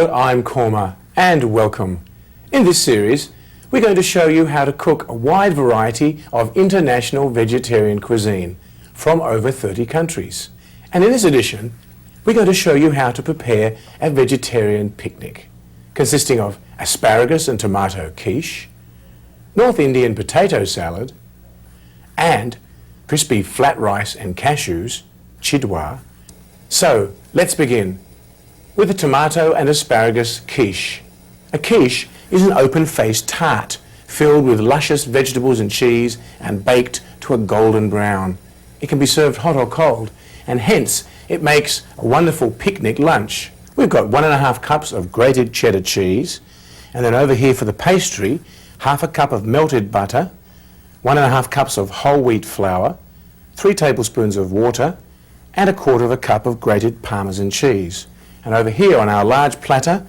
Hello, I'm Kurma and welcome. In this series, we're going to show you how to cook a wide variety of international vegetarian cuisine from over 30 countries. And in this edition, we're going to show you how to prepare a vegetarian picnic consisting of asparagus and tomato quiche, North Indian potato salad, and crispy flat rice and cashews, chidwa. So let's begin with a tomato and asparagus quiche. A quiche is an open-faced tart filled with luscious vegetables and cheese and baked to a golden brown. It can be served hot or cold, and hence it makes a wonderful picnic lunch. We've got 1.5 cups of grated cheddar cheese, and then over here for the pastry, 1/2 cup of melted butter, 1.5 cups of whole wheat flour, 3 tablespoons of water, and 1/4 cup of grated Parmesan cheese. And over here on our large platter,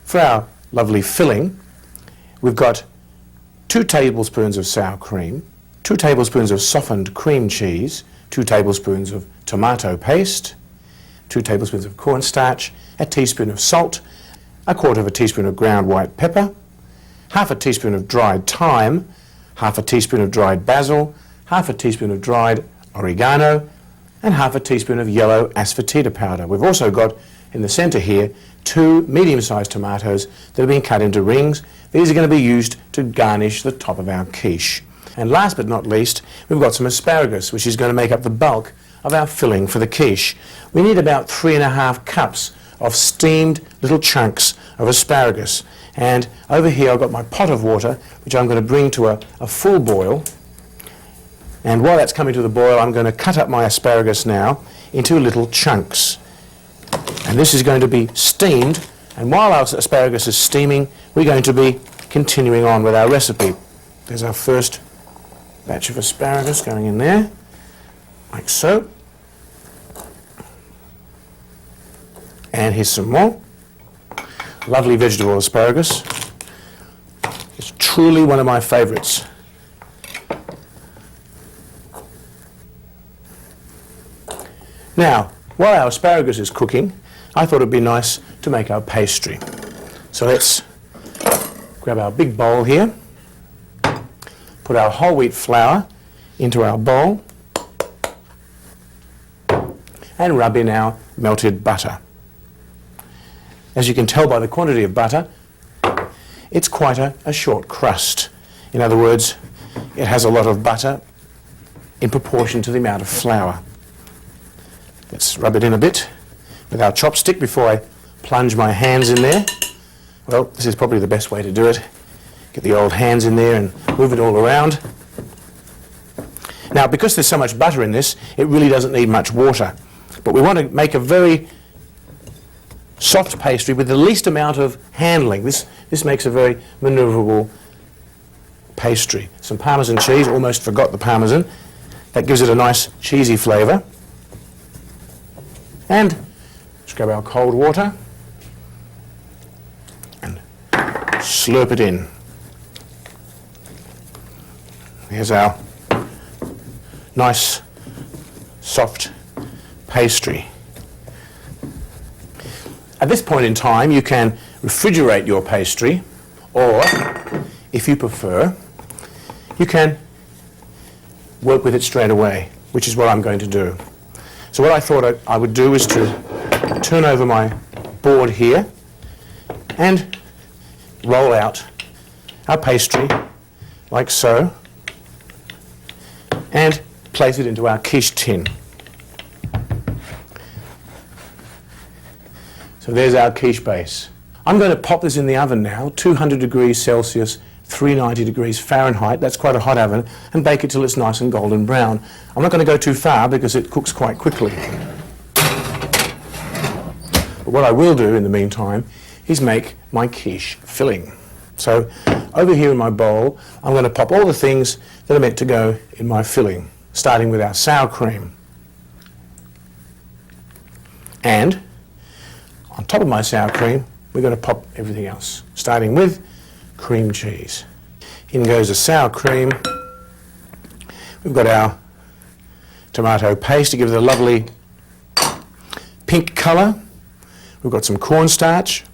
for our lovely filling, we've got 2 tablespoons of sour cream, 2 tablespoons of softened cream cheese, 2 tablespoons of tomato paste, 2 tablespoons of cornstarch, a teaspoon of salt, 1/4 teaspoon of ground white pepper, 1/2 teaspoon of dried thyme, 1/2 teaspoon of dried basil, 1/2 teaspoon of dried oregano, and 1/2 teaspoon of yellow asafoetida powder. We've also got in the centre here 2 medium-sized tomatoes that have been cut into rings. These are going to be used to garnish the top of our quiche. And last but not least, we've got some asparagus, which is going to make up the bulk of our filling for the quiche. We need about 3.5 cups of steamed little chunks of asparagus. And over here I've got my pot of water, which I'm going to bring to a full boil. And while that's coming to the boil, I'm going to cut up my asparagus now into little chunks. And this is going to be steamed, and while our asparagus is steaming, we're going to be continuing on with our recipe. There's our first batch of asparagus going in there, like so. And here's some more. Lovely vegetable asparagus. It's truly one of my favourites. Now, while our asparagus is cooking, I thought it'd be nice to make our pastry. So let's grab our big bowl here, put our whole wheat flour into our bowl, and rub in our melted butter. As you can tell by the quantity of butter, it's quite a short crust. In other words, it has a lot of butter in proportion to the amount of flour. Let's rub it in a bit with our chopstick before I plunge my hands in there. Well, this is probably the best way to do it. Get the old hands in there and move it all around. Now, because there's so much butter in this, it really doesn't need much water. But we want to make a very soft pastry with the least amount of handling. This makes a very manoeuvrable pastry. Some Parmesan cheese, almost forgot the Parmesan. That gives it a nice cheesy flavour. And let's grab our cold water and slurp it in. Here's our nice soft pastry. At this point in time, you can refrigerate your pastry, or if you prefer, you can work with it straight away, which is what I'm going to do. So what I thought I would do is to turn over my board here and roll out our pastry like so and place it into our quiche tin. So there's our quiche base. I'm going to pop this in the oven now, 200 degrees Celsius, 390 degrees Fahrenheit, that's quite a hot oven, and bake it till it's nice and golden brown. I'm not going to go too far because it cooks quite quickly. But what I will do in the meantime is make my quiche filling. So over here in my bowl, I'm going to pop all the things that are meant to go in my filling, starting with our sour cream. And on top of my sour cream, we're going to pop everything else, starting with cream cheese. In goes the sour cream. We've got our tomato paste to give it a lovely pink colour. We've got some cornstarch,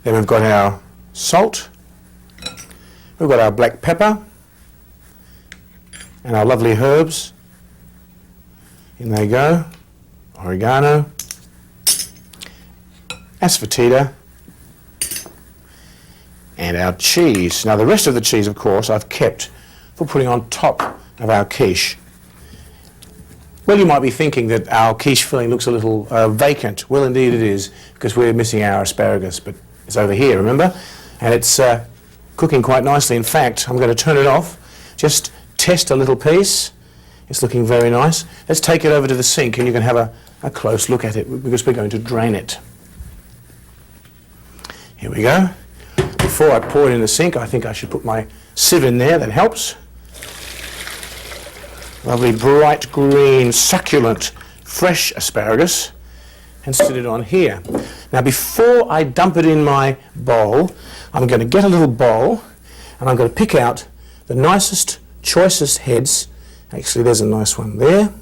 Then we've got our salt, we've got our black pepper, and our lovely herbs. In they go, oregano, asafoetida, and our cheese. Now the rest of the cheese, of course, I've kept for putting on top of our quiche. Well, you might be thinking that our quiche filling looks a little vacant. Well, indeed it is, because we're missing our asparagus, but it's over here, remember? And it's cooking quite nicely. In fact, I'm going to turn it off, just test a little piece. It's looking very nice. Let's take it over to the sink and you can have a close look at it, because we're going to drain it. Here we go. Before I pour it in the sink, I think I should put my sieve in there. That helps. Lovely bright green, succulent, fresh asparagus, and sit it on here. Now before I dump it in my bowl, I'm going to get a little bowl and I'm going to pick out the nicest, choicest heads. Actually, there's a nice one there.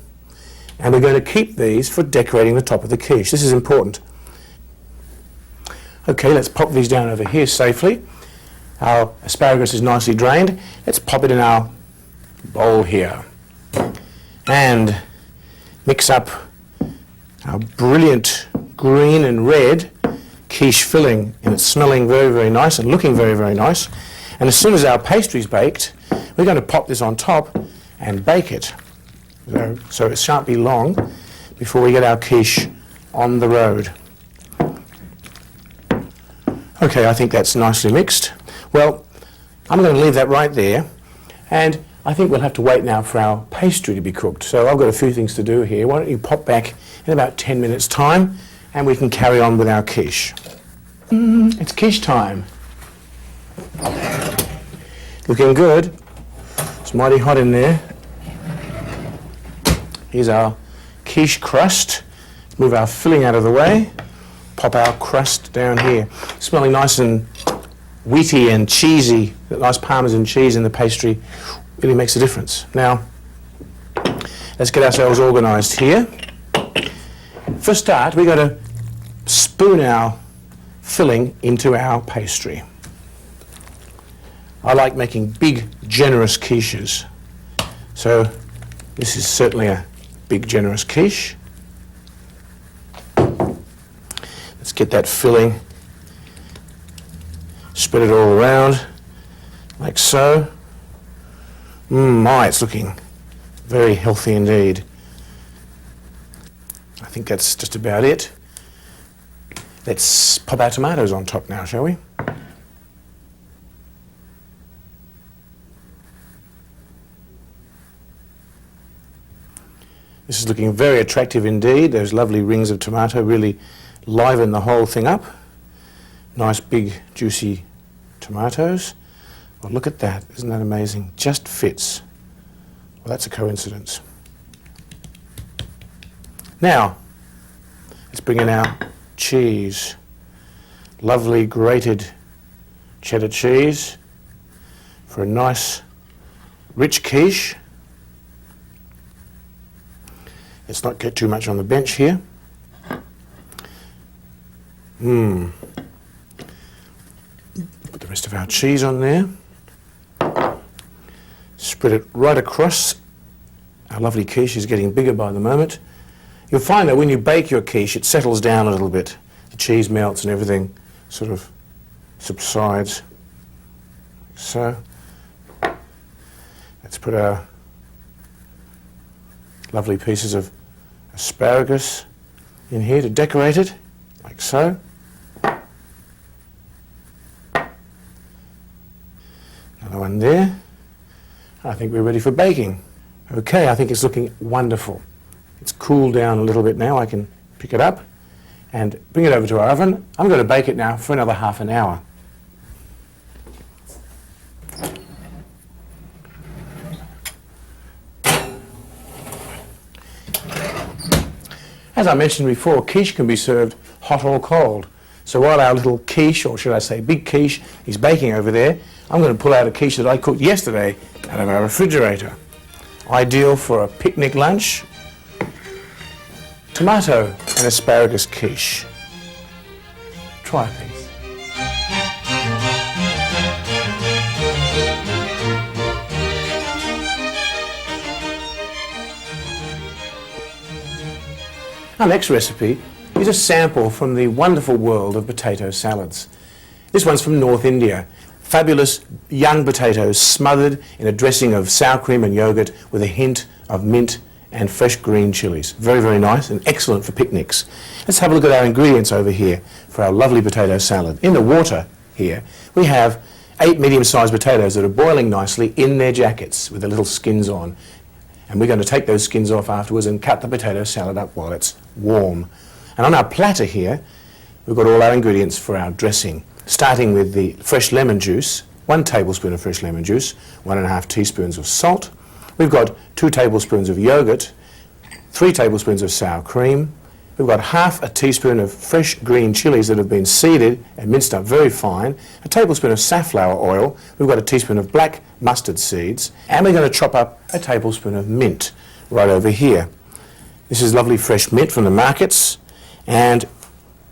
And we're going to keep these for decorating the top of the quiche. This is important. Okay, let's pop these down over here safely. Our asparagus is nicely drained. Let's pop it in our bowl here. And mix up our brilliant green and red quiche filling, and it's smelling very, very nice and looking very, very nice. And as soon as our pastry's baked, we're going to pop this on top and bake it. So it shan't be long before we get our quiche on the road. Okay, I think that's nicely mixed. Well, I'm going to leave that right there, and I think we'll have to wait now for our pastry to be cooked. So I've got a few things to do here. Why don't you pop back in about 10 minutes' time and we can carry on with our quiche. It's quiche time. Looking good. It's mighty hot in there. Here's our quiche crust. Move our filling out of the way. Pop our crust down here. Smelling nice and wheaty and cheesy. That nice Parmesan cheese in the pastry really makes a difference. Now, let's get ourselves organised here. For a start, we're going to spoon our filling into our pastry. I like making big, generous quiches. So this is certainly a big, generous quiche. Let's get that filling, spread it all around, like so. My, it's looking very healthy indeed. I think that's just about it. Let's pop our tomatoes on top now, shall we? This is looking very attractive indeed. Those lovely rings of tomato really liven the whole thing up. Nice big juicy tomatoes. Well, look at that. Isn't that amazing? Just fits. Well, that's a coincidence. Now, let's bring in our cheese. Lovely grated cheddar cheese for a nice rich quiche. Let's not get too much on the bench here. Put the rest of our cheese on there. Spread it right across. Our lovely quiche is getting bigger by the moment. You'll find that when you bake your quiche, it settles down a little bit. The cheese melts and everything sort of subsides. So, let's put our lovely pieces of asparagus in here to decorate it, like so. Another one there. I think we're ready for baking. Okay, I think it's looking wonderful. It's cooled down a little bit now. I can pick it up and bring it over to our oven. I'm going to bake it now for another half an hour. As I mentioned before, quiche can be served hot or cold. So while our little quiche, or should I say big quiche, is baking over there, I'm going to pull out a quiche that I cooked yesterday out of our refrigerator. Ideal for a picnic lunch. Tomato and asparagus quiche. Try a piece. Our next recipe is a sample from the wonderful world of potato salads. This one's from North India. Fabulous young potatoes smothered in a dressing of sour cream and yogurt with a hint of mint and fresh green chilies. Very, very nice and excellent for picnics. Let's have a look at our ingredients over here for our lovely potato salad. In the water here, we have 8 medium-sized potatoes that are boiling nicely in their jackets with the little skins on. And we're going to take those skins off afterwards and cut the potato salad up while it's warm. And on our platter here, we've got all our ingredients for our dressing, starting with the fresh lemon juice, 1 tablespoon of fresh lemon juice, 1.5 teaspoons of salt. We've got 2 tablespoons of yogurt, 3 tablespoons of sour cream. We've got half a teaspoon of fresh green chilies that have been seeded and minced up very fine, a tablespoon of safflower oil. We've got a teaspoon of black mustard seeds, and we're going to chop up a tablespoon of mint right over here. This is lovely fresh mint from the markets, and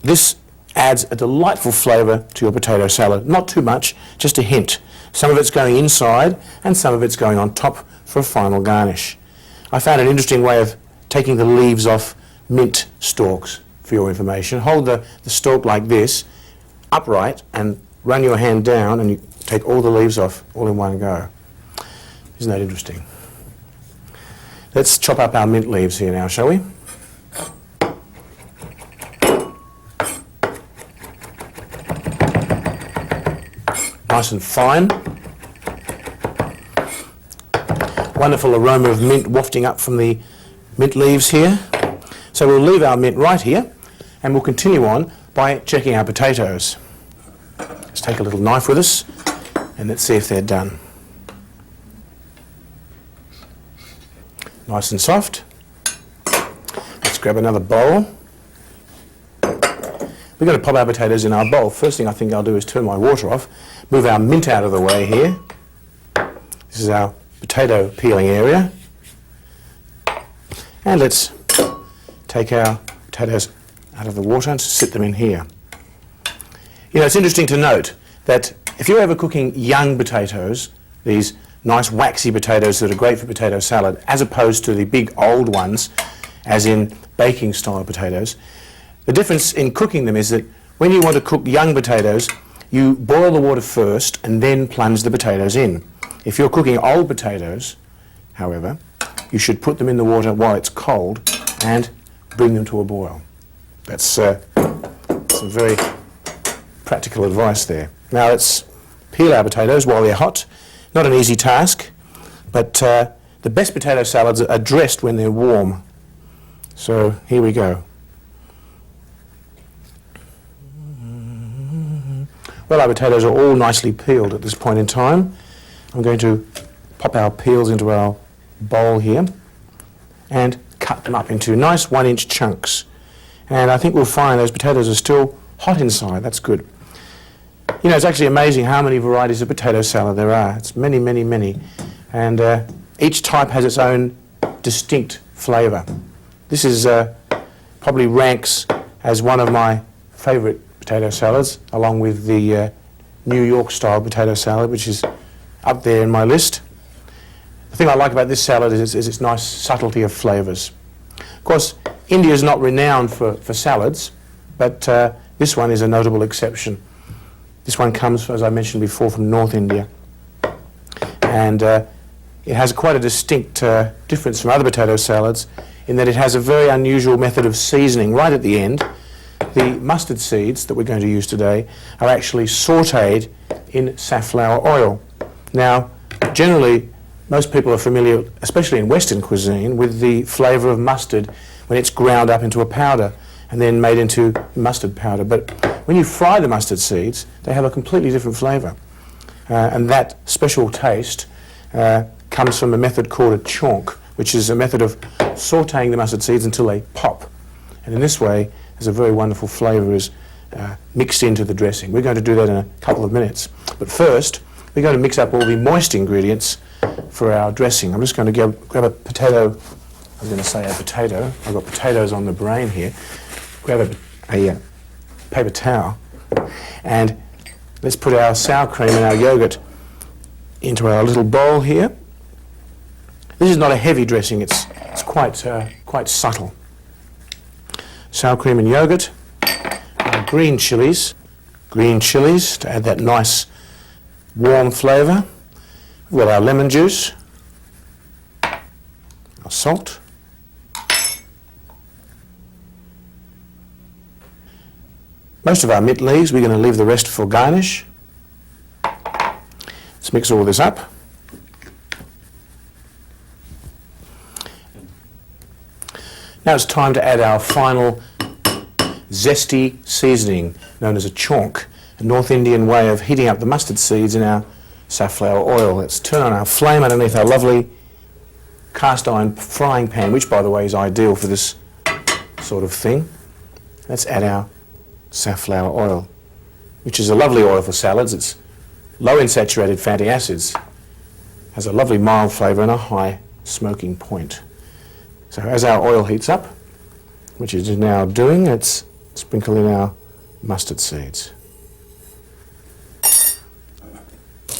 this adds a delightful flavour to your potato salad. Not too much, just a hint. Some of it's going inside and some of it's going on top for a final garnish. I found an interesting way of taking the leaves off mint stalks, for your information. Hold the stalk like this, upright, and run your hand down and you take all the leaves off all in one go. Isn't that interesting? Let's chop up our mint leaves here now, shall we? Nice and fine. Wonderful aroma of mint wafting up from the mint leaves here. So we'll leave our mint right here and we'll continue on by checking our potatoes. Let's take a little knife with us and let's see if they're done. Nice and soft. Let's grab another bowl. We're going to pop our potatoes in our bowl. First thing I think I'll do is turn my water off, move our mint out of the way here. This is our potato peeling area. And let's take our potatoes out of the water and sit them in here. You know, it's interesting to note that if you're ever cooking young potatoes, these nice waxy potatoes that are great for potato salad, as opposed to the big old ones, as in baking style potatoes, the difference in cooking them is that when you want to cook young potatoes, you boil the water first and then plunge the potatoes in. If you're cooking old potatoes, however, you should put them in the water while it's cold and bring them to a boil. That's some very practical advice there. Now let's peel our potatoes while they're hot. Not an easy task, but the best potato salads are dressed when they're warm. So here we go. Well, our potatoes are all nicely peeled at this point in time. I'm going to pop our peels into our bowl here and cut them up into nice 1-inch chunks. And I think we'll find those potatoes are still hot inside. That's good. You know, it's actually amazing how many varieties of potato salad there are. It's many, many, many. And each type has its own distinct flavour. This is probably ranks as one of my favourite potato salads, along with the New York style potato salad, which is up there in my list. The thing I like about this salad is its nice subtlety of flavours. Of course, India is not renowned for salads, but this one is a notable exception. This one comes, as I mentioned before, from North India. And it has quite a distinct difference from other potato salads in that it has a very unusual method of seasoning right at the end. The mustard seeds that we're going to use today are actually sautéed in safflower oil. Now, generally, most people are familiar, especially in Western cuisine, with the flavour of mustard when it's ground up into a powder and then made into mustard powder. But when you fry the mustard seeds, they have a completely different flavour. And that special taste comes from a method called a chaunk, which is a method of sautéing the mustard seeds until they pop. And in this way, there's a very wonderful flavour is mixed into the dressing. We're going to do that in a couple of minutes. But first, we're going to mix up all the moist ingredients for our dressing. I'm just going to grab a potato. I was going to say a potato. I've got potatoes on the brain here. Grab a paper towel and let's put our sour cream and our yogurt into our little bowl here. This is not a heavy dressing. It's quite subtle. sour cream and yogurt, our green chilies to add that nice warm flavour. We've got our lemon juice, our salt, most of our mint leaves. We're going to leave the rest for garnish. Let's mix all this up. Now it's time to add our final zesty seasoning, known as a chaunk, a North Indian way of heating up the mustard seeds in our safflower oil. Let's turn on our flame underneath our lovely cast iron frying pan, which by the way is ideal for this sort of thing. Let's add our safflower oil, which is a lovely oil for salads. It's low in saturated fatty acids, has a lovely mild flavour and a high smoking point. So as our oil heats up, which it is now doing, let's sprinkle in our mustard seeds.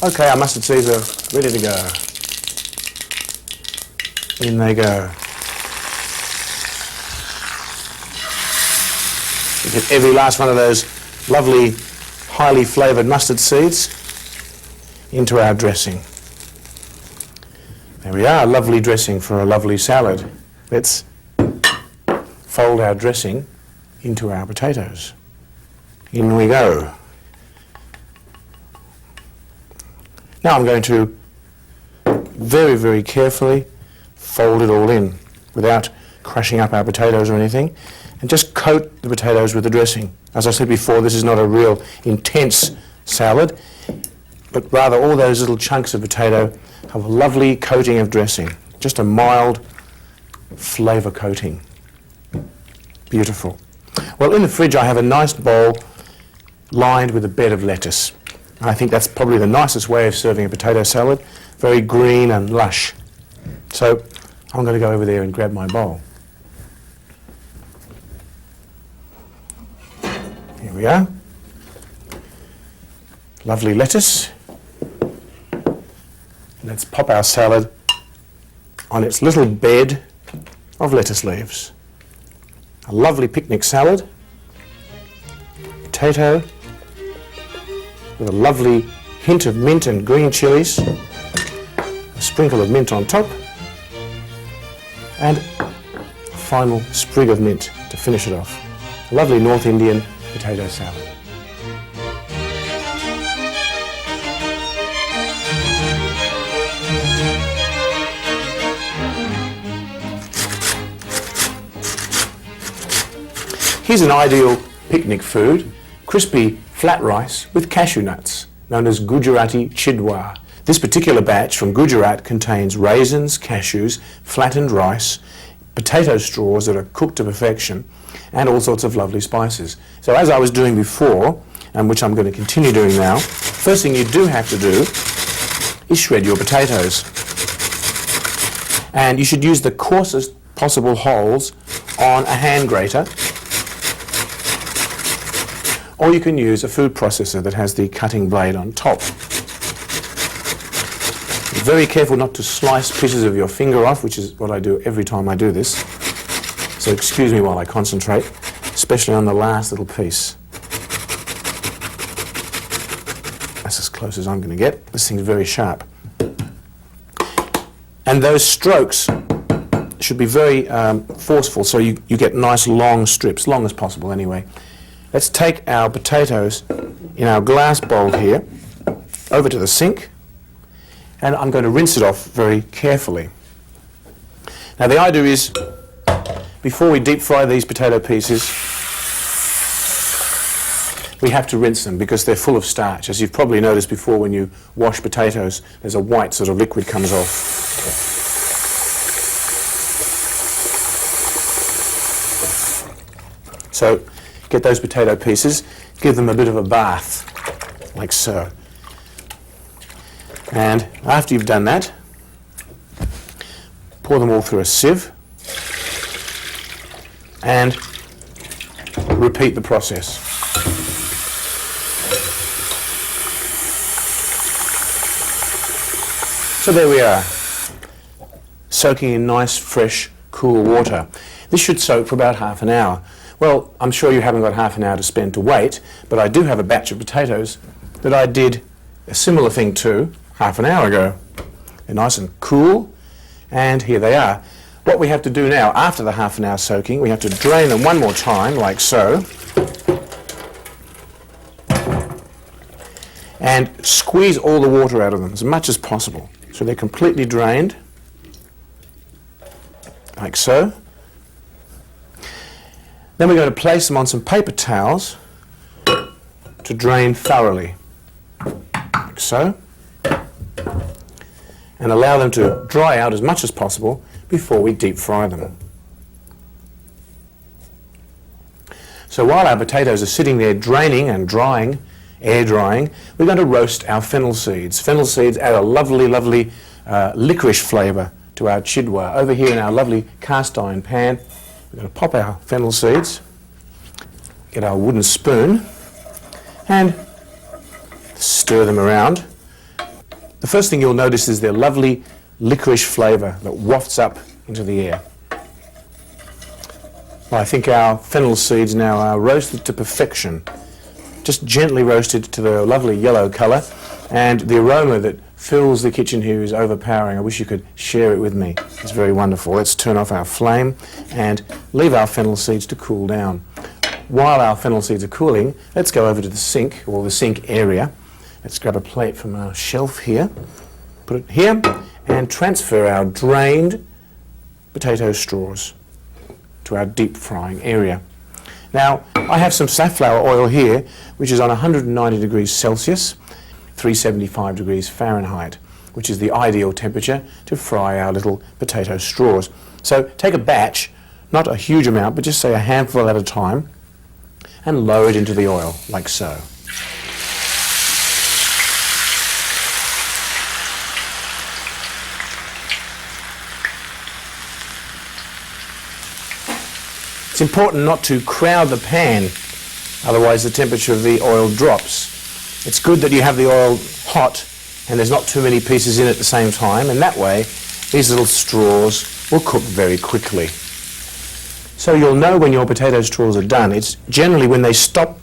Okay, our mustard seeds are ready to go. In they go. You get every last one of those lovely, highly flavoured mustard seeds into our dressing. There we are, a lovely dressing for a lovely salad. Let's fold our dressing into our potatoes. In we go. Now I'm going to very, very carefully fold it all in without crushing up our potatoes or anything, and just coat the potatoes with the dressing. As I said before, this is not a real intense salad, but rather all those little chunks of potato have a lovely coating of dressing, just a mild flavour coating. Beautiful. Well, in the fridge I have a nice bowl lined with a bed of lettuce. I think that's probably the nicest way of serving a potato salad, very green and lush. So I'm going to go over there and grab my bowl. Here we are. Lovely lettuce. Let's pop our salad on its little bed of lettuce leaves. A lovely picnic salad, potato with a lovely hint of mint and green chilies, a sprinkle of mint on top, and a final sprig of mint to finish it off. A lovely North Indian potato salad. Here's an ideal picnic food, crispy flat rice with cashew nuts, known as Gujarati chidwar. This particular batch from Gujarat contains raisins, cashews, flattened rice, potato straws that are cooked to perfection, and all sorts of lovely spices. So as I was doing before, and which I'm going to continue doing now, first thing you do have to do is shred your potatoes. And you should use the coarsest possible holes on a hand grater, or you can use a food processor that has the cutting blade on top. Be very careful not to slice pieces of your finger off, which is what I do every time I do this. So excuse me while I concentrate, especially on the last little piece. That's as close as I'm going to get. This thing's very sharp. And those strokes should be very forceful, so you get nice long strips, long as possible anyway. Let's take our potatoes in our glass bowl here over to the sink, and I'm going to rinse it off very carefully. Now the idea is, before we deep fry these potato pieces, we have to rinse them because they're full of starch. As you've probably noticed before, when you wash potatoes, there's a white sort of liquid comes off. So get those potato pieces, give them a bit of a bath, like so. And after you've done that, pour them all through a sieve and repeat the process. So there we are, soaking in nice, fresh, cool water. This should soak for about half an hour. Well, I'm sure you haven't got half an hour to spend to wait, but I do have a batch of potatoes that I did a similar thing to half an hour ago. They're nice and cool, and here they are. What we have to do now, after the half an hour soaking, we have to drain them one more time, like so, and squeeze all the water out of them as much as possible. So they're completely drained, like so. Then we're going to place them on some paper towels to drain thoroughly, like so, and allow them to dry out as much as possible before we deep fry them. So while our potatoes are sitting there draining and drying, air drying, we're going to roast our fennel seeds. Fennel seeds add a lovely, lovely licorice flavour to our chidwa. Over here in our lovely cast iron pan, we're going to pop our fennel seeds, get our wooden spoon, and stir them around. The first thing you'll notice is their lovely licorice flavour that wafts up into the air. Well, I think our fennel seeds now are roasted to perfection. Just gently roasted to the lovely yellow colour, and the aroma that fills the kitchen here is overpowering. I wish you could share it with me. It's very wonderful. Let's turn off our flame and leave our fennel seeds to cool down. While our fennel seeds are cooling, let's go over to the sink, or the sink area. Let's grab a plate from our shelf here, put it here, and transfer our drained potato straws to our deep frying area. Now, I have some safflower oil here, which is on 190 degrees Celsius, 375 degrees Fahrenheit, which is the ideal temperature to fry our little potato straws. So take a batch, not a huge amount, but just say a handful at a time, and lower it into the oil, like so. It's important not to crowd the pan, otherwise the temperature of the oil drops. It's good that you have the oil hot and there's not too many pieces in at the same time, and that way these little straws will cook very quickly. So you'll know when your potato straws are done. It's generally when they stop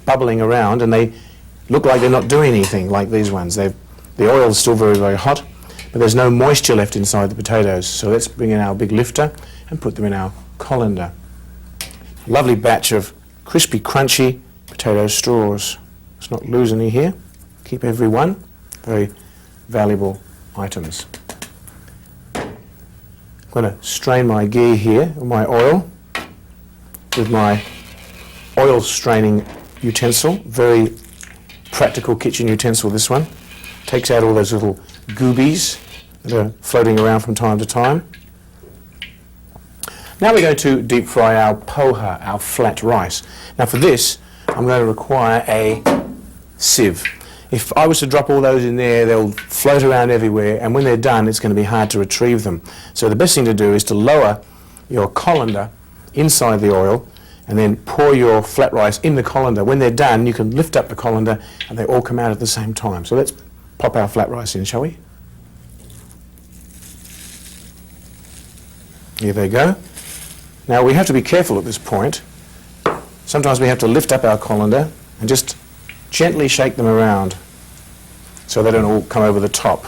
bubbling around and they look like they're not doing anything, like these ones. The oil is still very, very hot, but there's no moisture left inside the potatoes. So let's bring in our big lifter and put them in our colander. Lovely batch of crispy, crunchy potato straws. Let's not lose any here. Keep every one. Very valuable items. I'm going to strain my ghee here, or my oil, with my oil straining utensil. Very practical kitchen utensil, this one. Takes out all those little goobies that are floating around from time to time. Now we're going to deep fry our poha, our flat rice. Now for this, I'm going to require a sieve. If I was to drop all those in there, they'll float around everywhere, and when they're done, it's going to be hard to retrieve them. So the best thing to do is to lower your colander inside the oil, and then pour your flat rice in the colander. When they're done, you can lift up the colander, and they all come out at the same time. So let's pop our flat rice in, shall we? Here they go. Now we have to be careful at this point. Sometimes we have to lift up our colander and just gently shake them around so they don't all come over the top.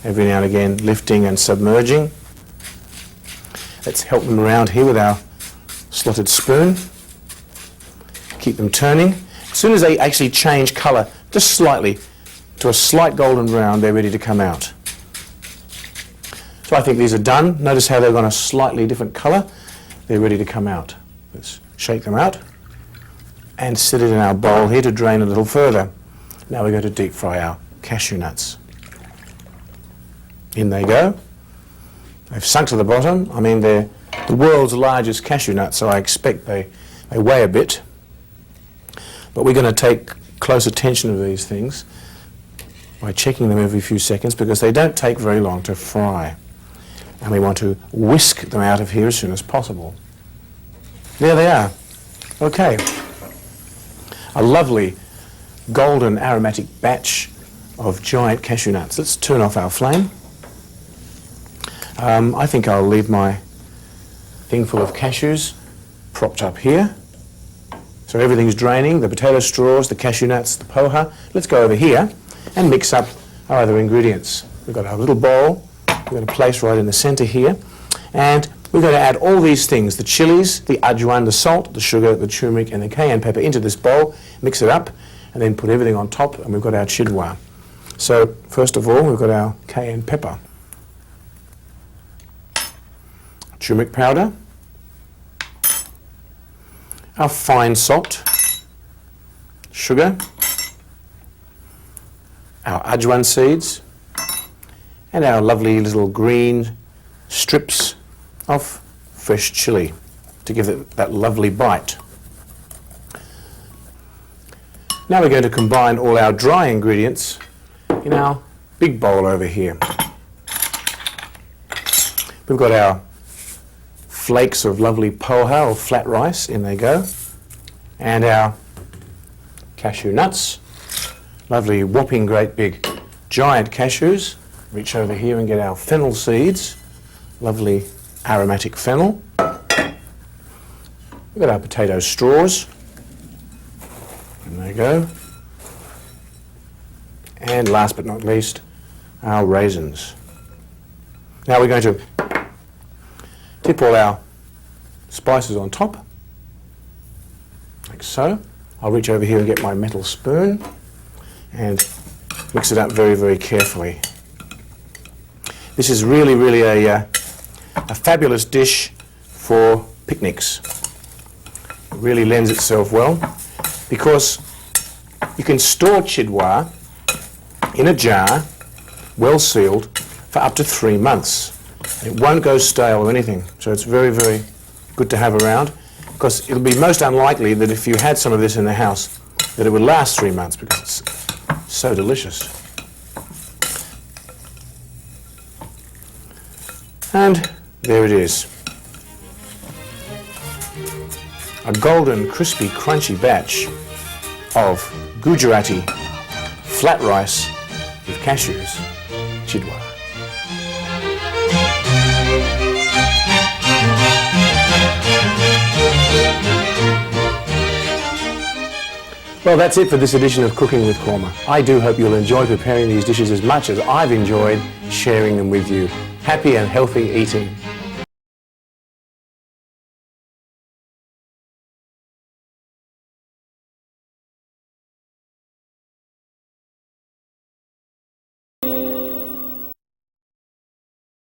Every now and again, lifting and submerging. Let's help them around here with our slotted spoon. Keep them turning. As soon as they actually change colour, just slightly, to a slight golden brown, they're ready to come out. So I think these are done. Notice how they've got a slightly different colour. They're ready to come out. Let's shake them out and sit it in our bowl here to drain a little further. Now we're going to deep fry our cashew nuts. In they go. They've sunk to the bottom. I mean, they're the world's largest cashew nuts, so I expect they weigh a bit. But we're going to take close attention to these things by checking them every few seconds, because they don't take very long to fry. And we want to whisk them out of here as soon as possible. There they are. Okay. A lovely golden aromatic batch of giant cashew nuts. Let's turn off our flame. I think I'll leave my thing full of cashews propped up here. So everything's draining, the potato straws, the cashew nuts, the poha. Let's go over here and mix up our other ingredients. We've got our little bowl, we're going to place right in the center here, and we're going to add all these things, the chilies, the ajwan, the salt, the sugar, the turmeric and the cayenne pepper into this bowl, mix it up, and then put everything on top, and we've got our chidwa. So first of all, we've got our cayenne pepper, turmeric powder, our fine salt, sugar, our ajwan seeds, and our lovely little green strips of fresh chili to give it that lovely bite. Now we're going to combine all our dry ingredients in our big bowl over here. We've got our flakes of lovely poha or flat rice, in they go, and our cashew nuts, lovely whopping great big giant cashews. Reach over here and get our fennel seeds, lovely aromatic fennel. We've got our potato straws, and there you go. And last but not least, our raisins. Now we're going to tip all our spices on top, like so. I'll reach over here and get my metal spoon and mix it up very, very carefully. This is really, really a fabulous dish for picnics. It really lends itself well because you can store chidwa in a jar, well sealed, for up to 3 months. It won't go stale or anything, so it's very, very good to have around, because it'll be most unlikely that if you had some of this in the house that it would last 3 months, because it's so delicious. And there it is. A golden, crispy, crunchy batch of Gujarati flat rice with cashews, chidwa. Well, that's it for this edition of Cooking with Kurma. I do hope you'll enjoy preparing these dishes as much as I've enjoyed sharing them with you. Happy and healthy eating.